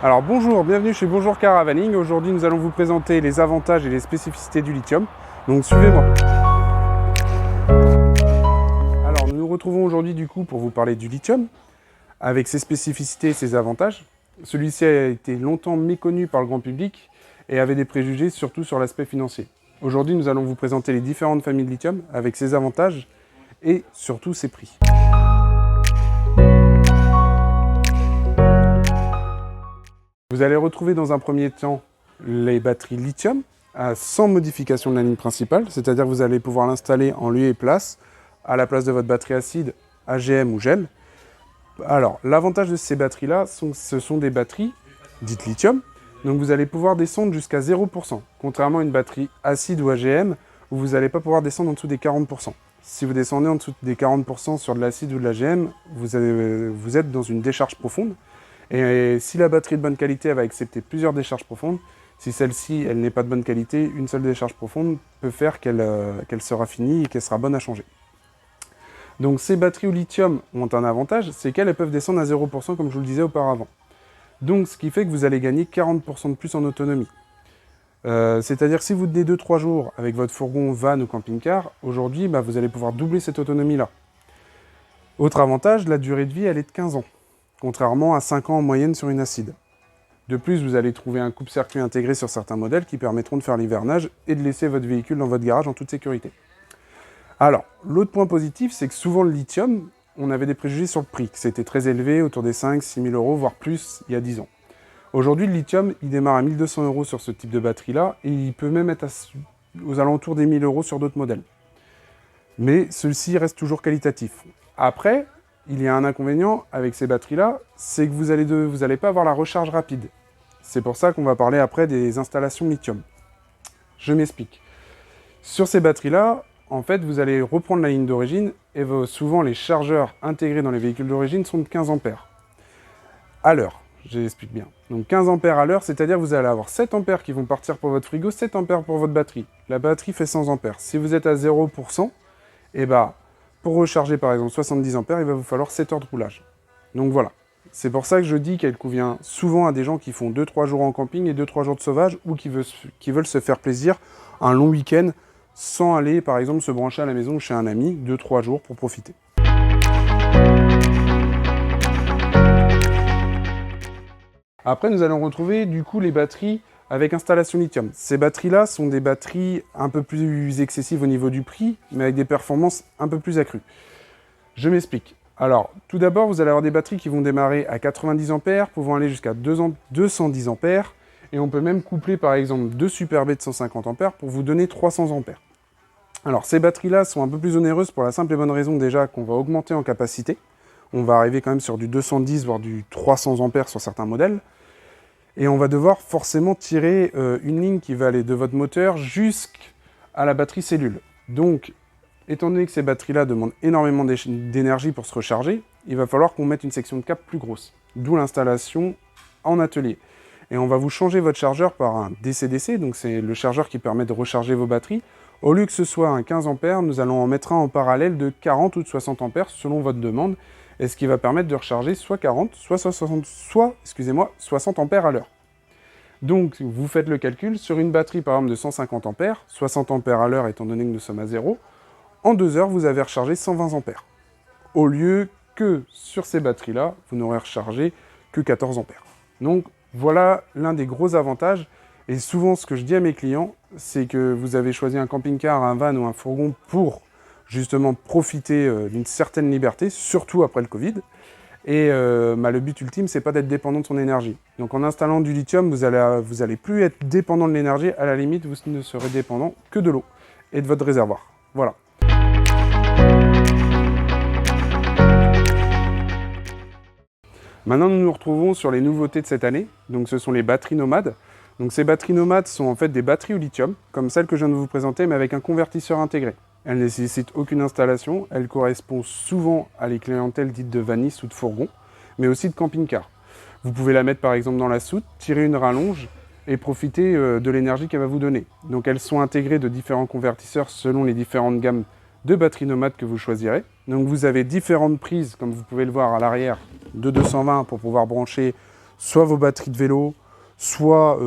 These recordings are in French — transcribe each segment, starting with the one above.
Alors bonjour, bienvenue chez Bonjour Caravaning. Aujourd'hui nous allons vous présenter les avantages et les spécificités du lithium. Donc suivez-moi. Alors nous nous retrouvons aujourd'hui du coup pour vous parler du lithium, avec ses spécificités et ses avantages. Celui-ci a été longtemps méconnu par le grand public et avait des préjugés surtout sur l'aspect financier. Aujourd'hui nous allons vous présenter les différentes familles de lithium avec ses avantages et surtout ses prix. Vous allez retrouver dans un premier temps les batteries lithium sans modification de la ligne principale, c'est-à-dire que vous allez pouvoir l'installer en lieu et place à la place de votre batterie acide, AGM ou gel. Alors, l'avantage de ces batteries-là, ce sont des batteries dites lithium, donc vous allez pouvoir descendre jusqu'à 0%, contrairement à une batterie acide ou AGM où vous n'allez pas pouvoir descendre en dessous des 40%. Si vous descendez en dessous des 40% sur de l'acide ou de l'AGM, vous êtes dans une décharge profonde. Et si la batterie est de bonne qualité, elle va accepter plusieurs décharges profondes. Si celle-ci, elle n'est pas de bonne qualité, une seule décharge profonde peut faire qu'elle sera finie et qu'elle sera bonne à changer. Donc ces batteries au lithium ont un avantage, c'est qu'elles peuvent descendre à 0% comme je vous le disais auparavant. Donc ce qui fait que vous allez gagner 40% de plus en autonomie. C'est-à-dire que si vous tenez 2-3 jours avec votre fourgon, van ou camping-car, aujourd'hui vous allez pouvoir doubler cette autonomie-là. Autre avantage, la durée de vie elle est de 15 ans. Contrairement à 5 ans en moyenne sur une acide. De plus, vous allez trouver un coupe-circuit intégré sur certains modèles qui permettront de faire l'hivernage et de laisser votre véhicule dans votre garage en toute sécurité. Alors, l'autre point positif, c'est que souvent le lithium, on avait des préjugés sur le prix, que c'était très élevé, autour des 5-6 000 euros, voire plus, il y a 10 ans. Aujourd'hui, le lithium, il démarre à 1 200 euros sur ce type de batterie-là, et il peut même être aux alentours des 1 000 euros sur d'autres modèles. Mais ceux-ci restent toujours qualitatifs. Après, il y a un inconvénient avec ces batteries-là, c'est que vous n'allez pas avoir la recharge rapide. C'est pour ça qu'on va parler après des installations lithium. Je m'explique. Sur ces batteries-là, en fait, vous allez reprendre la ligne d'origine et souvent les chargeurs intégrés dans les véhicules d'origine sont de 15 ampères à l'heure. J'explique bien. Donc 15 ampères à l'heure, c'est-à-dire que vous allez avoir 7 ampères qui vont partir pour votre frigo, 7 ampères pour votre batterie. La batterie fait 100 ampères. Si vous êtes à 0%, pour recharger par exemple 70 ampères, il va vous falloir 7 heures de roulage. Donc voilà. C'est pour ça que je dis qu'elle convient souvent à des gens qui font 2-3 jours en camping et 2-3 jours de sauvage ou qui veulent se faire plaisir un long week-end sans aller par exemple se brancher à la maison ou chez un ami 2-3 jours pour profiter. Après, nous allons retrouver du coup les batteries avec installation lithium. Ces batteries-là sont des batteries un peu plus excessives au niveau du prix, mais avec des performances un peu plus accrues. Je m'explique. Alors, tout d'abord, vous allez avoir des batteries qui vont démarrer à 90 ampères, pouvant aller jusqu'à 210 ampères, et on peut même coupler par exemple 2 Super B de 150 ampères pour vous donner 300 ampères. Alors, ces batteries-là sont un peu plus onéreuses pour la simple et bonne raison déjà qu'on va augmenter en capacité. On va arriver quand même sur du 210 voire du 300 ampères sur certains modèles. Et on va devoir forcément tirer une ligne qui va aller de votre moteur jusqu'à la batterie cellule. Donc, étant donné que ces batteries-là demandent énormément d'énergie pour se recharger, il va falloir qu'on mette une section de câble plus grosse. D'où l'installation en atelier. Et on va vous changer votre chargeur par un DC-DC, donc c'est le chargeur qui permet de recharger vos batteries. Au lieu que ce soit un 15 ampères, nous allons en mettre un en parallèle de 40 ou de 60 ampères selon votre demande. Et ce qui va permettre de recharger soit 40, soit 60 ampères à l'heure. Donc, vous faites le calcul, sur une batterie par exemple de 150 ampères, 60 ampères à l'heure étant donné que nous sommes à 0, en 2 heures, vous avez rechargé 120 ampères. Au lieu que sur ces batteries-là, vous n'aurez rechargé que 14 ampères. Donc, voilà l'un des gros avantages. Et souvent, ce que je dis à mes clients, c'est que vous avez choisi un camping-car, un van ou un fourgon pour justement profiter d'une certaine liberté, surtout après le Covid. Et le but ultime, c'est pas d'être dépendant de son énergie. Donc en installant du lithium, vous allez plus être dépendant de l'énergie, à la limite, vous ne serez dépendant que de l'eau et de votre réservoir. Voilà. Maintenant, nous nous retrouvons sur les nouveautés de cette année. Donc ce sont les batteries nomades. Donc ces batteries nomades sont en fait des batteries au lithium, comme celle que je viens de vous présenter, mais avec un convertisseur intégré. Elle ne nécessite aucune installation, elle correspond souvent à les clientèles dites de vannis ou de fourgon, mais aussi de camping-car. Vous pouvez la mettre par exemple dans la soute, tirer une rallonge et profiter de l'énergie qu'elle va vous donner. Donc elles sont intégrées de différents convertisseurs selon les différentes gammes de batteries nomades que vous choisirez. Donc vous avez différentes prises, comme vous pouvez le voir à l'arrière, de 220 pour pouvoir brancher soit vos batteries de vélo, soit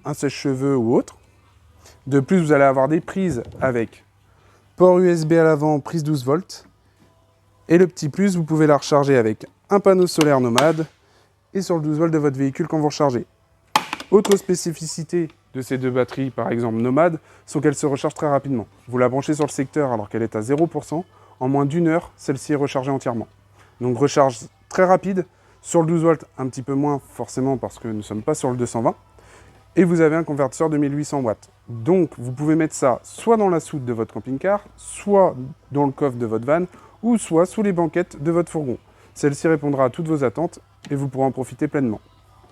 un sèche-cheveux ou autre. De plus, vous allez avoir des prises avec port USB à l'avant, prise 12 volts. Et le petit plus, vous pouvez la recharger avec un panneau solaire nomade et sur le 12 volts de votre véhicule quand vous rechargez. Autre spécificité de ces deux batteries, par exemple nomades, sont qu'elles se rechargent très rapidement. Vous la branchez sur le secteur alors qu'elle est à 0%, en moins d'une heure, celle-ci est rechargée entièrement. Donc recharge très rapide, sur le 12 volts un petit peu moins forcément parce que nous ne sommes pas sur le 220, et vous avez un convertisseur de 1800 watts. Donc vous pouvez mettre ça soit dans la soute de votre camping-car, soit dans le coffre de votre van, ou soit sous les banquettes de votre fourgon. Celle-ci répondra à toutes vos attentes et vous pourrez en profiter pleinement.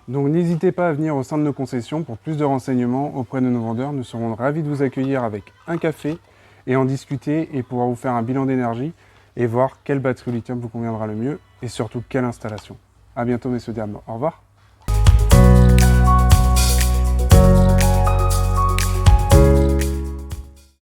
Donc n'hésitez pas à venir au sein de nos concessions pour plus de renseignements auprès de nos vendeurs. Nous serons ravis de vous accueillir avec un café et en discuter et pouvoir vous faire un bilan d'énergie et voir quelle batterie au lithium vous conviendra le mieux et surtout quelle installation. A bientôt messieurs dames, au revoir.